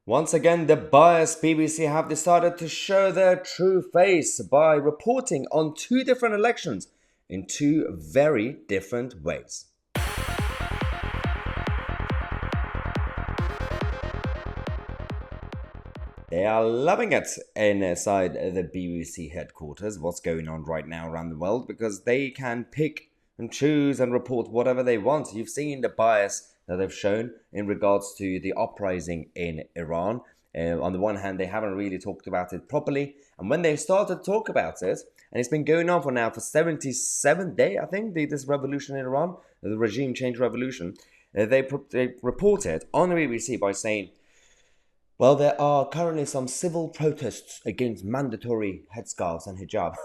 Once again, the biased BBC have decided to show their true face by reporting on two different elections in two very different ways. They are loving it inside the BBC headquarters, what's going on right now around the world, because they can pick and choose and report whatever they want. You've seen the bias that they've shown in regards to the uprising in Iran. On the one hand, they haven't really talked about it properly. And when they started to talk about it, and it's been going on for 77 days, I think, this revolution in Iran, the regime change revolution, they reported on the BBC by saying, well, there are currently some civil protests against mandatory headscarves and hijab.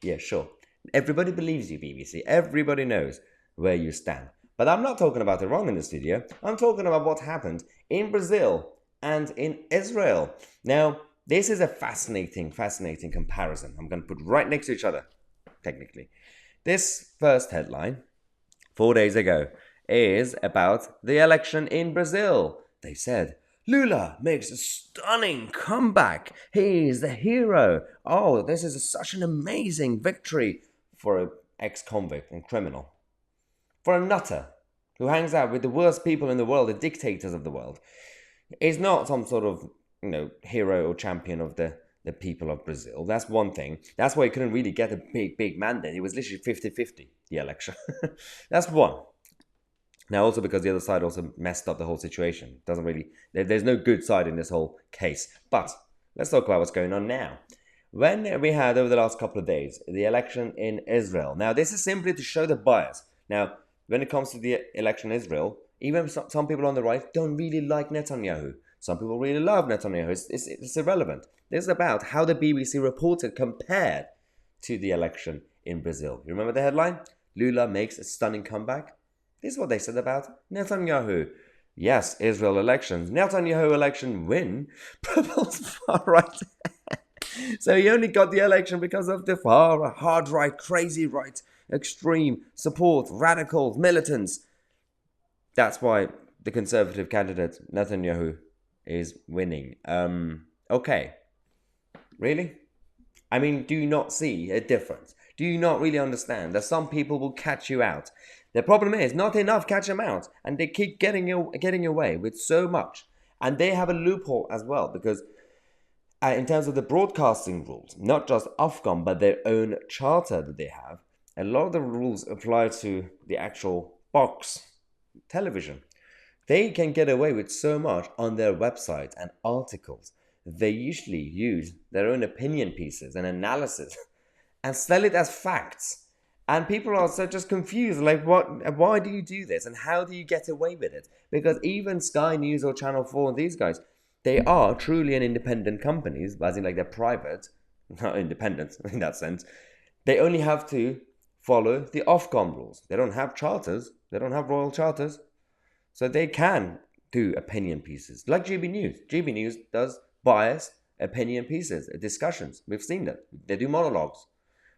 Yeah, sure. Everybody believes you, BBC. Everybody knows where you stand. But I'm not talking about Iran in this video. I'm talking about what happened in Brazil and in Israel. Now, this is a fascinating comparison. I'm going to put right next to each other, technically. This first headline, 4 days ago, is about the election in Brazil. They said, Lula makes a stunning comeback. He's the hero. Oh, this is such an amazing victory for an ex-convict and criminal. For a nutter who hangs out with the worst people in the world, the dictators of the world, is not some sort of, hero or champion of the people of Brazil. That's one thing. That's why he couldn't really get a big mandate. It was literally 50-50, the election. That's one. Now, also because the other side also messed up the whole situation. There's no good side in this whole case. But let's talk about what's going on now. When we had, over the last couple of days, the election in Israel. Now, this is simply to show the bias. Now, when it comes to the election in Israel, even some people on the right don't really like Netanyahu. Some people really love Netanyahu. It's irrelevant. This is about how the BBC reported compared to the election in Brazil. You remember the headline? Lula makes a stunning comeback. This is what they said about Netanyahu. Yes, Israel elections. Netanyahu election win. Propels far right. So he only got the election because of the far, hard right, crazy right, extreme support, radicals, militants. That's why the conservative candidate, Netanyahu, is winning. Okay. Really? I mean, do you not see a difference? Do you not really understand that some people will catch you out? The problem is, not enough catch them out, and they keep getting away with so much. And they have a loophole as well, because in terms of the broadcasting rules, not just Ofcom, but their own charter that they have, a lot of the rules apply to the actual box television. They can get away with so much on their website and articles. They usually use their own opinion pieces and analysis and sell it as facts. And people are so just confused, like, why do you do this? And how do you get away with it? Because even Sky News or Channel 4 and these guys, they are truly an independent companies, as in like they're private, not independent in that sense. They only have to follow the Ofcom rules. They don't have charters. They don't have royal charters. So they can do opinion pieces, like GB News. GB News does biased opinion pieces, discussions. We've seen that. They do monologues.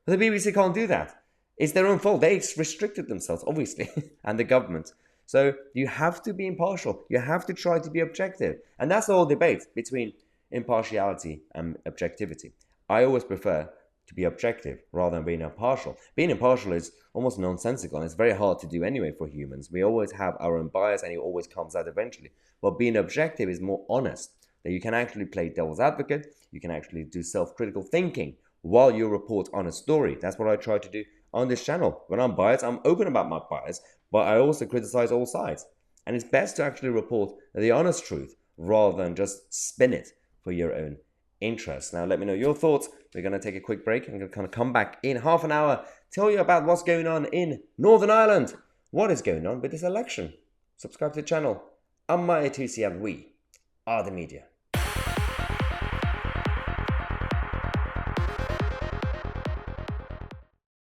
But the BBC can't do that. It's their own fault. They restricted themselves, obviously, and the government. So you have to be impartial. You have to try to be objective. And that's the whole debate between impartiality and objectivity. I always prefer to be objective rather than being impartial. Being impartial is almost nonsensical, and it's very hard to do anyway for humans. We always have our own bias, and it always comes out eventually. But being objective is more honest, that you can actually play devil's advocate, you can actually do self-critical thinking while you report on a story. That's what I try to do on this channel. When I'm biased, I'm open about my bias, but I also criticize all sides. And it's best to actually report the honest truth rather than just spin it for your own interest. Now, let me know your thoughts. We're going to take a quick break. I'm going to kind of come back in half an hour, tell you about what's going on in Northern Ireland. What is going on with this election? Subscribe to the channel. I'm Tousi, and we are the media.